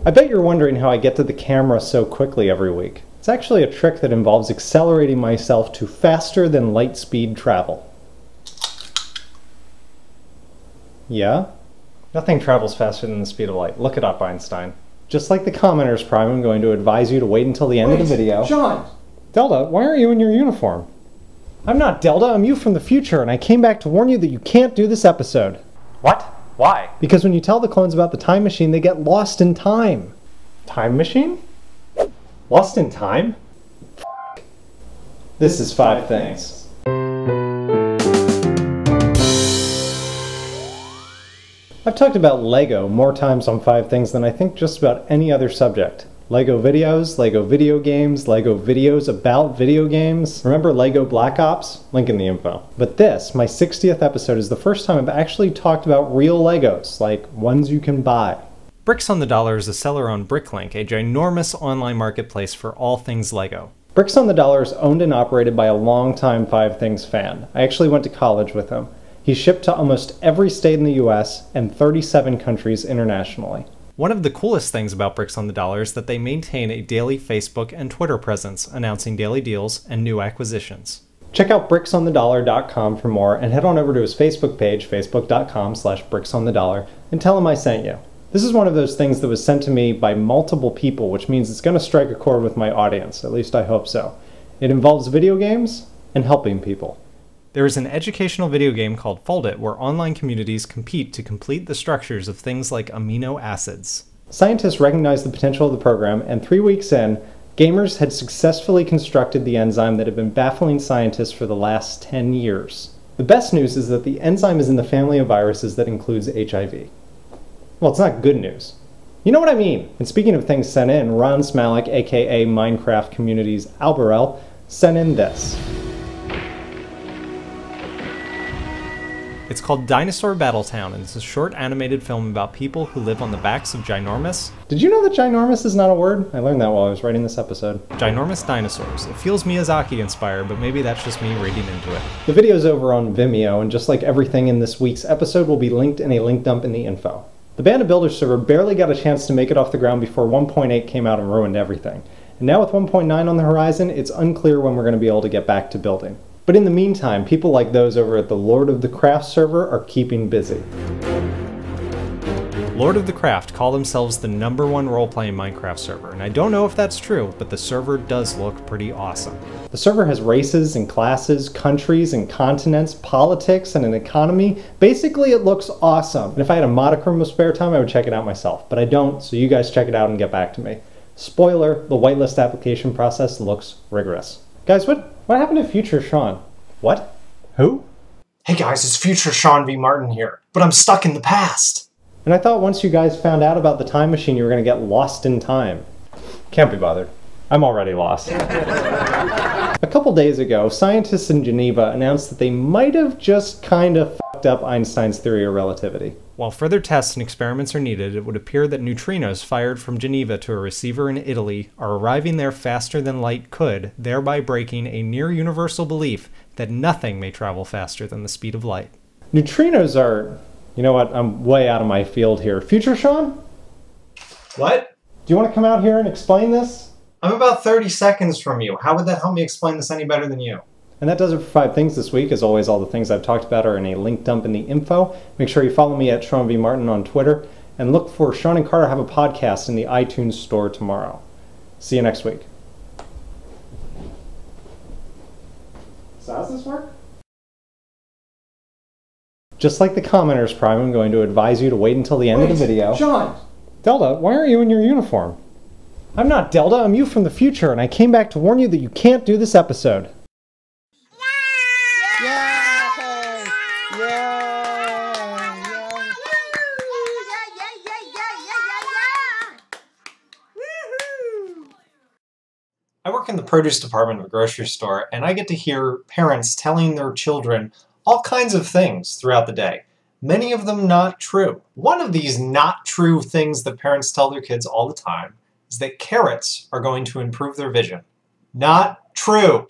I bet you're wondering how I get to the camera so quickly every week. It's actually a trick that involves accelerating myself to faster than light speed travel. Yeah? Nothing travels faster than the speed of light. Look it up, Einstein. Just like the Commoner's Prime, I'm going to advise you to wait until the end of the video. Sean! Delta, why aren't you in your uniform? I'm not Delta, I'm you from the future, and I came back to warn you that you can't do this episode. What? Why? Because when you tell the clones about the time machine, they get lost in time. Time machine? Lost in time? This is 5 things. I've talked about Lego more times on 5 things than I think just about any other subject. Lego videos, Lego video games, Lego videos about video games. Remember Lego Black Ops? Link in the info. But this, my 60th episode, is the first time I've actually talked about real Legos, like ones you can buy. Bricks on the Dollar is a seller on Bricklink, a ginormous online marketplace for all things Lego. Bricks on the Dollar is owned and operated by a longtime 5 Things fan. I actually went to college with him. He's shipped to almost every state in the US and 37 countries internationally. One of the coolest things about Bricks on the Dollar is that they maintain a daily Facebook and Twitter presence, announcing daily deals and new acquisitions. Check out bricksonthedollar.com for more, and head on over to his Facebook page, facebook.com/bricksonthedollar, and tell him I sent you. This is one of those things that was sent to me by multiple people, which means it's going to strike a chord with my audience, at least I hope so. It involves video games and helping people. There is an educational video game called Fold.it where online communities compete to complete the structures of things like amino acids. Scientists recognized the potential of the program, and 3 weeks in, gamers had successfully constructed the enzyme that had been baffling scientists for the last 10 years. The best news is that the enzyme is in the family of viruses that includes HIV. Well, it's not good news. You know what I mean? And speaking of things sent in, Ron Smalik, aka Minecraft Community's Alberel, sent in this. It's called Dinosaur Battletown, and it's a short animated film about people who live on the backs of ginormous... Did you know that ginormous is not a word? I learned that while I was writing this episode. Ginormous dinosaurs. It feels Miyazaki inspired, but maybe that's just me reading into it. The video's over on Vimeo, and just like everything in this week's episode will be linked in a link dump in the info. The Band of Builders server barely got a chance to make it off the ground before 1.8 came out and ruined everything. And now with 1.9 on the horizon, it's unclear when we're going to be able to get back to building. But in the meantime, people like those over at the Lord of the Craft server are keeping busy. Lord of the Craft call themselves the #1 role-playing Minecraft server, and I don't know if that's true, but the server does look pretty awesome. The server has races and classes, countries and continents, politics and an economy. Basically, it looks awesome. And if I had a modicum of spare time, I would check it out myself. But I don't, so you guys check it out and get back to me. Spoiler, the whitelist application process looks rigorous. Guys, what happened to future Sean? What? Who? Hey guys, it's future shawnvmartin here, but I'm stuck in the past. And I thought once you guys found out about the time machine, you were going to get lost in time. Can't be bothered. I'm already lost. A couple days ago, scientists in Geneva announced that they might have just kind of fucked up Einstein's theory of relativity. While further tests and experiments are needed, it would appear that neutrinos fired from Geneva to a receiver in Italy are arriving there faster than light could, thereby breaking a near-universal belief that nothing may travel faster than the speed of light. Neutrinos are... You know what? I'm way out of my field here. Future Sean? What? Do you want to come out here and explain this? I'm about 30 seconds from you. How would that help me explain this any better than you? And that does it for 5 things this week. As always, all the things I've talked about are in a link dump in the info. Make sure you follow me at shawnvmartin on Twitter, and look for Sean and Carter Have a Podcast in the iTunes store tomorrow. See you next week. So how's this work? Just like the Commoner's Prime, I'm going to advise you to wait until the end of the video. Sean! Delta, why aren't you in your uniform? I'm not Delta, I'm you from the future, and I came back to warn you that you can't do this episode. I work in the produce department of a grocery store, and I get to hear parents telling their children all kinds of things throughout the day. Many of them not true. One of these not true things that parents tell their kids all the time is that carrots are going to improve their vision. Not true.